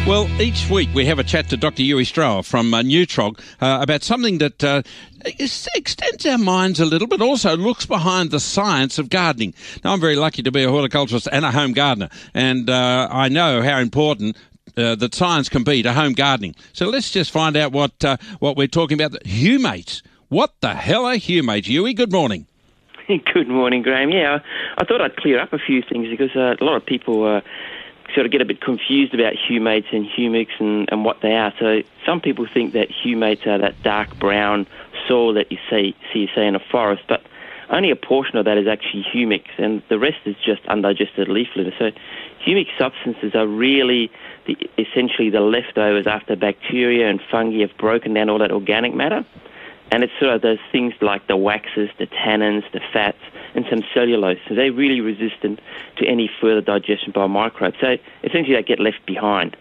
Well, each week we have a chat to Dr. Stroeher from Neutrog about something that extends our minds a little, but also looks behind the science of gardening. Now, I'm very lucky to be a horticulturist and a home gardener, and I know how important that science can be to home gardening. So let's just find out what we're talking about. Humates. What the hell are humates? Huey, good morning. Good morning, Graham. Yeah, I thought I'd clear up a few things because a lot of people sort of get a bit confused about humates and humics and what they are. So some people think that humates are that dark brown soil that you see in a forest, but only a portion of that is actually humics, and the rest is just undigested leaf litter. So humic substances are really essentially the leftovers after bacteria and fungi have broken down all that organic matter. And it's sort of those things like the waxes, the tannins, the fats, and some cellulose. So they're really resistant to any further digestion by microbes. So essentially they get left behind.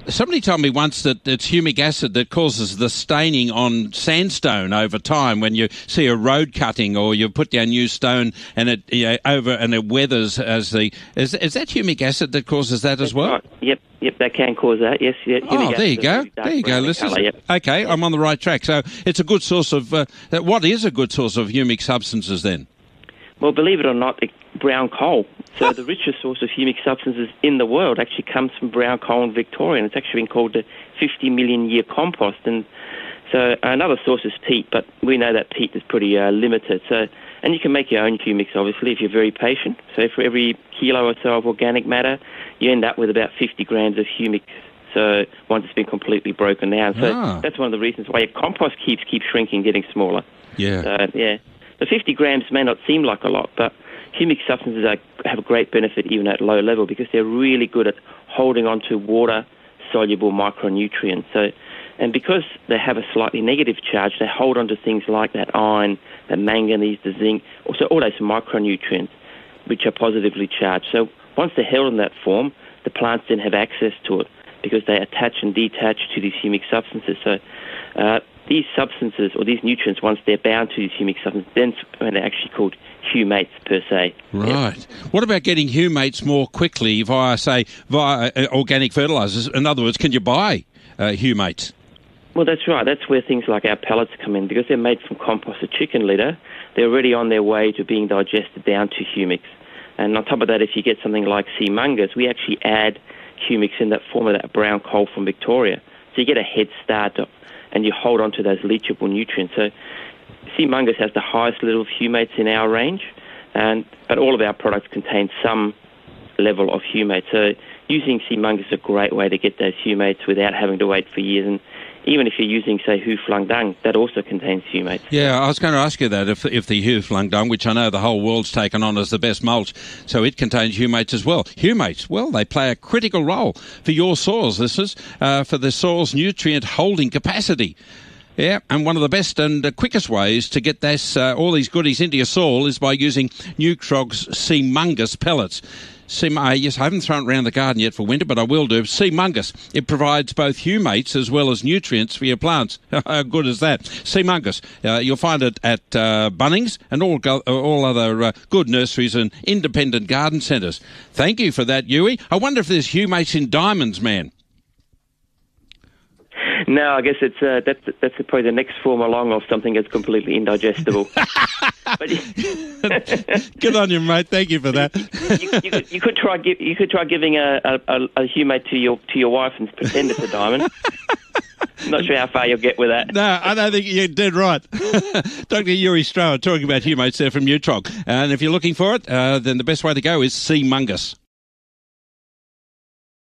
Somebody told me once that it's humic acid that causes the staining on sandstone over time when you see a road cutting or you put down new stone and it weathers as the... Is that humic acid that causes that as well? Right. Yep, that can cause that, yes. Oh, there you go. There you go. Okay, I'm on the right track. So it's a good source of... what is a good source of humic substances then? Well, believe it or not, brown coal. So the richest source of humic substances in the world actually comes from brown coal in Victoria, and it's actually been called the 50 million year compost. And so another source is peat, but we know that peat is pretty limited. So, and you can make your own humics, obviously, if you're very patient. So for every kilo or so of organic matter, you end up with about 50 grams of humic. So once it's been completely broken down. So that's one of the reasons why your compost keeps shrinking, getting smaller. Yeah. So, yeah. The 50 grams may not seem like a lot, but humic substances have a great benefit even at low level because they're really good at holding on to water-soluble micronutrients. So, and because they have a slightly negative charge, they hold on to things like that iron, the manganese, the zinc, also all those micronutrients which are positively charged. So once they're held in that form, the plants then have access to it because they attach and detach to these humic substances. So these substances or these nutrients, once they're bound to these humic substances, then they're actually called humates per se. Right. Yep. What about getting humates more quickly via organic fertilisers? In other words, can you buy humates? Well, that's right. That's where things like our pellets come in. Because they're made from composted chicken litter, they're already on their way to being digested down to humics. And on top of that, if you get something like Seamungus, we actually add humics in that form of that brown coal from Victoria. So you get a head start and you hold on to those leachable nutrients. So Seamungus has the highest level of humates in our range, but all of our products contain some level of humates. So using Seamungus is a great way to get those humates without having to wait for years. And even if you're using, say, Whoflungdung, that also contains humates. Yeah, I was going to ask you that, if the Whoflungdung, which I know the whole world's taken on as the best mulch, so it contains humates as well. Humates, well, they play a critical role for your soils, for the soil's nutrient holding capacity. Yeah, and one of the best and quickest ways to get this all these goodies into your soil is by using Neutrog's Seamungus pellets. Yes, I haven't thrown it around the garden yet for winter, but I will do. Seamungus. It provides both humates as well as nutrients for your plants. How good is that? Seamungus. You'll find it at Bunnings and all other good nurseries and independent garden centres. Thank you for that, Huey. I wonder if there's humates in diamonds, man. No, I guess it's that's probably the next form along of something that's completely indigestible. Good on you, mate. Thank you for that. You could try giving a humate to your wife and pretend it's a diamond. Not sure how far you'll get with that. No, I don't think you're dead right. Dr. Stroeher talking about humates there from Neutrog. And if you're looking for it, then the best way to go is Seamungus.